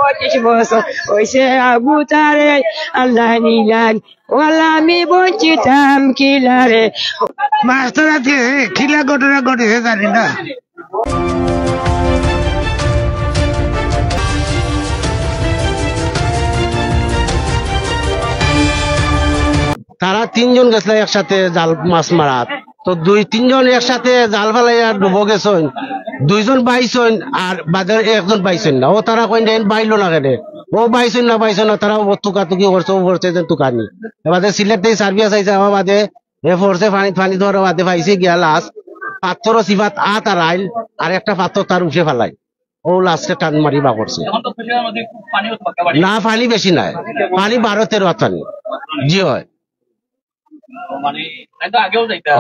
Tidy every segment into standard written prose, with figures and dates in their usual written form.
25 বছর হইছে আবু তারে আল্লাহ নিলাম ওলা আমি বঞ্চিতাম কিলারে মাস্টার আছে খিলা ঘটনা ঘটেছে জানি না। তারা 3 জন গেছিল একসাথে জাল মাছ মারাত, তো 2-3 জন একসাথে জাল ফেলাইয়া ডুবো গেছেন, 2 জন বাইছেন আর বাদের 1 জন বাইছেন না। ও তারা কই দেন বাইলো না কেন, ও বাইছেন না তারা তুকাতুকি করছে, ও করছে যে তুকানি। এবারে সিলেট থেকে সার্ভিস আইছে, আমার বাদে এ ফোর্সে পানি ধরে বাদে পাইছে গিয়া লাশ পাথর সিফাত আর আইল আর একটা পাথর তার উঠে ফেলাই, ও লাস্টে টান মারি বা করছে না। পানি বেশি নাই, পানি 12-13 পানি। জি হয়,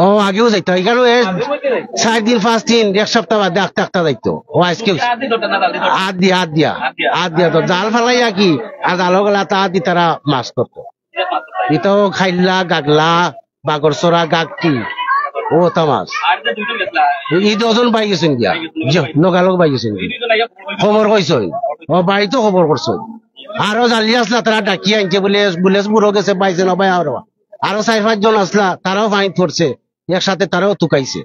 ও আগেও যাইতো এখানে 4 দিন 5 দিন 1 সপ্তাহ বাদে একটা যাইতো। ও আজকে হাত দিয়া তো জাল ফেলাইয়া কি আর জাল গলা তা দি তারা মাছ করতো। এতো খাইলা গাগলা বাগরসরা গাগটি ও তা মাছ এই 2 জন পাই গেছেন গিয়া, নগালক পাই গেছেন খবর কইছ, ও বাড়িতে খবর করছো। আরো জালি আসলা তারা ডাকি আনছে বলে বুড়ো গেছে পাইছে না ভাই। আরো 4-5 জন আসলা, তারাও পানি পড়ছে একসাথে, তারাও তুকাইছে,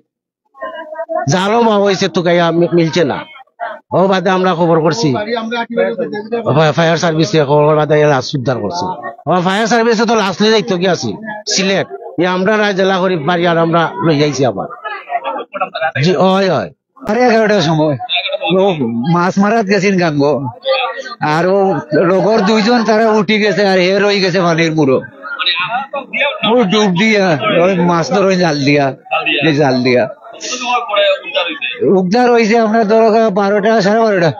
জালও মা হয়েছে তুকাইয়া মিলছে না। ও বাদে আমরা খবর করছি ফায়ার সার্ভিসে, খবর বাদে লাশ উদ্ধার করছি। ফায়ার সার্ভিসে তো লাশ লিয়ে যাইতো গিয়ে আছি সিলেট, আমরা জেলা করি পারি আর আমরা লই যাইছি আবার। হয় 11টার সময় মাছ মারাত গেছেন গাঙ্গ, আর ও লগর 2 জন তারা উঠি গেছে আর এ রয়ে গেছে পানির মুড়ো, ও ডুব দিয়া মাছ ধরে জাল দিয়া উদ্ধার হয়েছে। আমরা ধরো 12টা 12:30।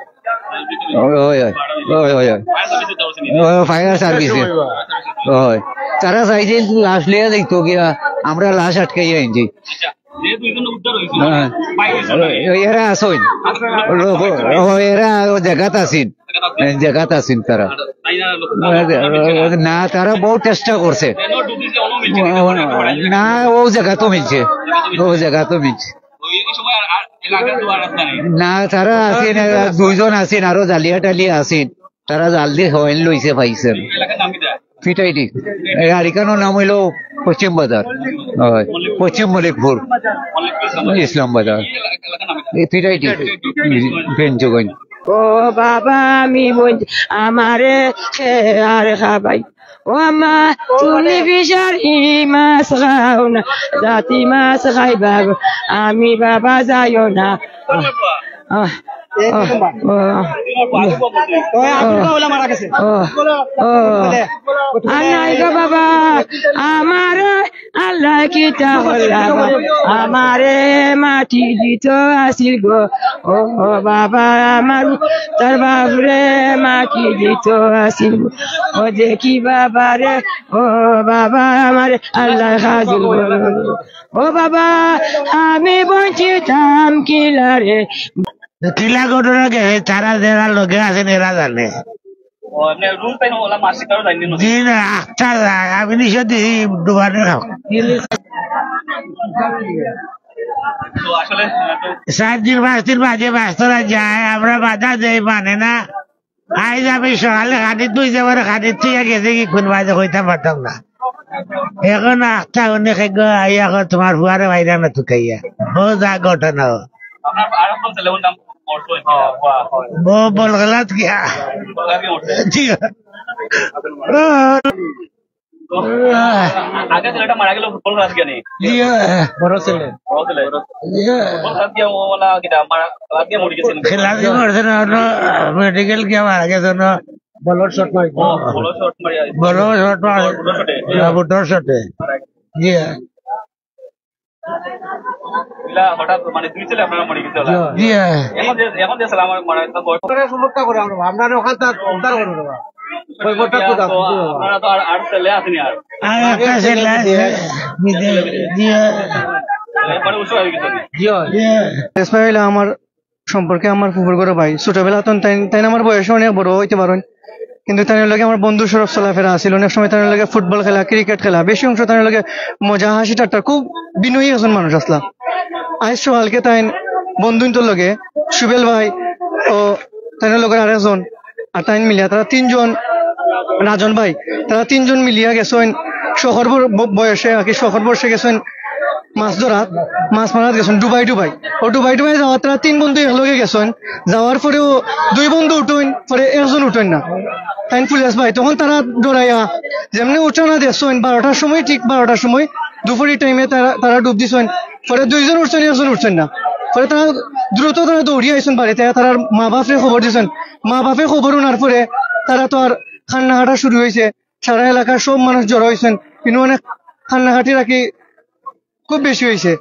ফায়ার সার্ভিসে তারা চাইছে লাশ লিয়া যাইতো গিয়া, আমরা লাশ আটকাইয়া আনছি। এরা আসেন, এরা জায়গাত আছেন তারা না, তারা বহু চেষ্টা করছে না, ও জায়গাতেও মিলছে না, তারা আছেন 2 জন আছেন, আরো জালিয়া টালিয়া আছেন, তারা জাল দিয়ে হয়েন লইছে পাইছেন ফিটাইটি। আর এখানোর নাম হইল পশ্চিম বাজার, পশ্চিম মলিকপুর ইসলাম বাজার ফিটাইটি বেঞ্চগঞ্জ। ও বাবা আমি আমারে আর খাবাই ও মা তুমি বিচারি মাছ খাও না, জাতি মাছ খাইবা আমি বাবা যাইও না। বাবা আমার আল্লাহ কিতা আমারে মাটি দিত আসিল গো, ও বাবা আমার তার বাবরে মাটি দিত আসিল গো, ও দেখি বাবা রে, ও বাবা আমার আল্লাহ হাজির গো, ও বাবা আমি বঞ্চিতাম কিলারে। কিলা ঘটনা গে তারা যারা লগে আছেন এরা জানে। জি না, আমি নিশ্চয় দিই ডুবানে খাও। 4 দিন 5 দিন বাজে বাস্তরা যায়, আমরা বাধা দেই মানে না। আজ আমি সকালে খানিত বুঝতে পারে খানিত থেকে গেছে কি কোন বাজে হইতে পারতাম না। এখন 8টা অনেক এখন তোমার ফুয়ারে বাইরে না তুকাইয়া ও যা ঘটনা वो बोल गलत किया। আগে ছেলেটা মারা গেল ফুটবল খেলা গিয়ে নেই বড় ছেলে খেলা দিয়ে মরছে না, মেডিকেল গিয়ে মারা গেছে না। বলর শট মারি বুটোর শটে হঠাৎ মানে 2 ছেলে আপনারা মরে গেছে। এখন যে সালাম মারা সুরক্ষা করে আমরা আপনারা ওখান থেকে উদ্ধার করে দেবো। আপনারা তো আর ছেলে আসেনি আর একটা ছেলে আমার সম্পর্কে আমার ফুফুর করে ভাই ছোটবেলা তো তাই আমার বয়স অনেক বড় হইতে পারেন, কিন্তু তার লগে আমার বন্ধু সরব চলাফেরা আছিল। অনেক সময় তার লগে ফুটবল খেলা ক্রিকেট খেলা বেশি অংশ তার লগে মজা হাসি ঠাট্টা খুব বিনয়ী একজন মানুষ আসলা। আজ সকালকে তাই বন্ধুর লগে সুবেল ভাই ও তাই লগের আরেকজন আর তাই মিলিয়া তারা তিনজন রাজন ভাই তারা তিনজন মিলিয়া গেছেন শহর বয়সে আর কি শহর বয়সে গেছেন মাছ ধরাত মাছ মারাত গেছেন ডুবাই যাওয়ার তারা 3 বন্ধু একলগে গেছেন যাওয়ার পরেও 2 বন্ধু উঠেন পরে একজন উঠেন না তাই পুলিশ ভাই তখন তারা ডরাইয়া যেমনি উঠানা দেখছেন 12টার সময় ঠিক 12টার সময় দুপুরের টাইমে তারা ডুব দিছেন পরে 2 জন উঠছেন একজন উঠছেন না পরে তারা দ্রুত তারা দৌড়িয়ে আইসেন বাড়িতে তারা মা বাপরে খবর দিয়েছেন মা বাপে খবর ওনার পরে তারা তো আর কান্নাকাটা শুরু হয়েছে সারা এলাকার সব মানুষ জড়ো হয়েছেন কিন্তু অনেক কান্নাকাটি রাখি খুব বেশি হয়েছে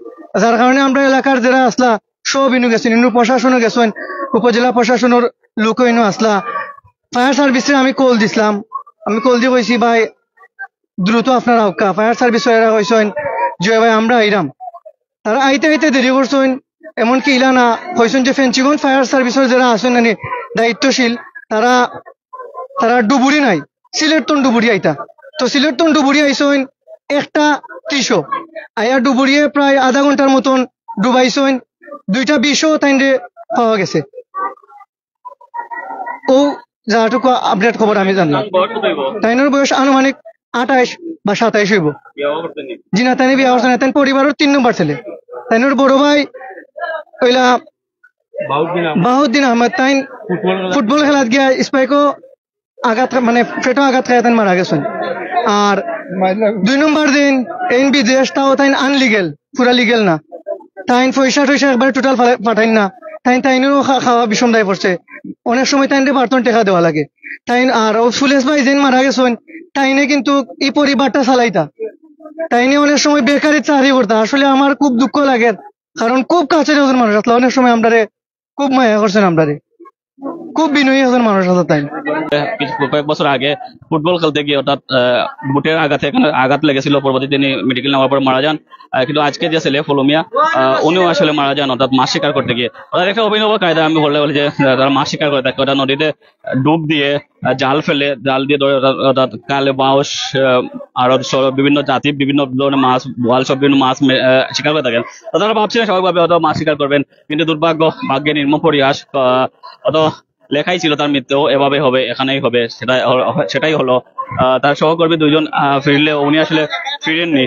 যার কারণে আমরা এলাকার যারা আসলা সব ইনু গেছেন ইনু প্রশাসনও গেছেন উপজেলা প্রশাসনের লোকও ইনু আসলা ফায়ার সার্ভিসে আমি কল দিছিলাম আমি কল দিয়ে কইছি ভাই দ্রুত আপনারা আউকা ফায়ার সার্ভিস এরা কইছেন যে ভাই আমরা আইরাম তারা আইতে দেরি করছেন এমনকি ইলা না কইছেন যে ফেঞ্চিগঞ্জ ফায়ার সার্ভিসের যারা আছেন মানে দায়িত্বশীল তারা ডুবুরি নাই সিলেটন ডুবুরি আইতা তো সিলেটন ডুবুরি আইছেন 1:30 আয়া ডুবুরিয়ে প্রায় আধা ঘন্টার মতন ডুবাইছেন 2:20 তাইরে পাওয়া গেছে ও যাটুকু আপডেট খবর আমি জানলাম তাইনের বয়স আনুমানিক 28 বা 27 হইব জি না তাই বিয়া করছেন তাই পরিবারের 3 নম্বর ছেলে তাইনের বড় ভাই ওইলা বাহুদ্দিন আহমেদ তাই ফুটবল খেলাত গিয়া স্পাইকও আঘাত মানে পেটও আঘাত খাই তাই মারা গেছেন আর 2 নম্বর দিন এই বিদেশ তাও তাই আনলিগেল পুরা লিগেল না তাই পয়সা একবারে টোটাল পাঠাইন না তাইনেরও খাওয়া বিষম দায় পড়ছে অনেক সময় তাইনে বার্তন টেকা দেওয়া লাগে তাই আর ফুলেশ ভাই যেন মারা গেছেন তাইনে কিন্তু এই পরিবারটা চালাইতা তাইনে অনেক সময় বেকারি চাকরি করতা আসলে আমার খুব দুঃখ লাগে কারণ খুব কাছের একজন মানুষ আসলে অনেক সময় আমরা খুব মায়া করছেন আমরা খুব বিনয়ী একজন মানুষ আছে তাই কয়েক বছর আগে ফুটবল খেলতে গিয়ে অর্থাৎ বুটের আঘাতে আঘাত লেগেছিল পরবর্তীতে তিনি মেডিকেল নেওয়ার পর মারা যান কিন্তু আজকে যে ছেলে ফলমিয়া উনিও আসলে মারা যান অর্থাৎ মাছ শিকার করতে গিয়ে ওদের একটা অভিনব কায়দা আমি বললে বলি যে তারা মাছ শিকার করে থাকে ওটা নদীতে ডুব দিয়ে জাল ফেলে জাল দিয়ে ধরে অর্থাৎ কালে বাউস আরো বিভিন্ন জাতি বিভিন্ন ধরনের মাছ বোয়াল সব বিভিন্ন মাছ শিকার করে থাকেন তারা ভাবছিলেন স্বাভাবিকভাবে হয়তো মাছ শিকার করবেন কিন্তু ভাগ্যে নির্মম পরিহাস অত লেখাই ছিল তার মৃত্যু এভাবে হবে এখানেই হবে সেটাই হলো তার সহকর্মী 2 জন ফিরলে উনি আসলে ফিরেননি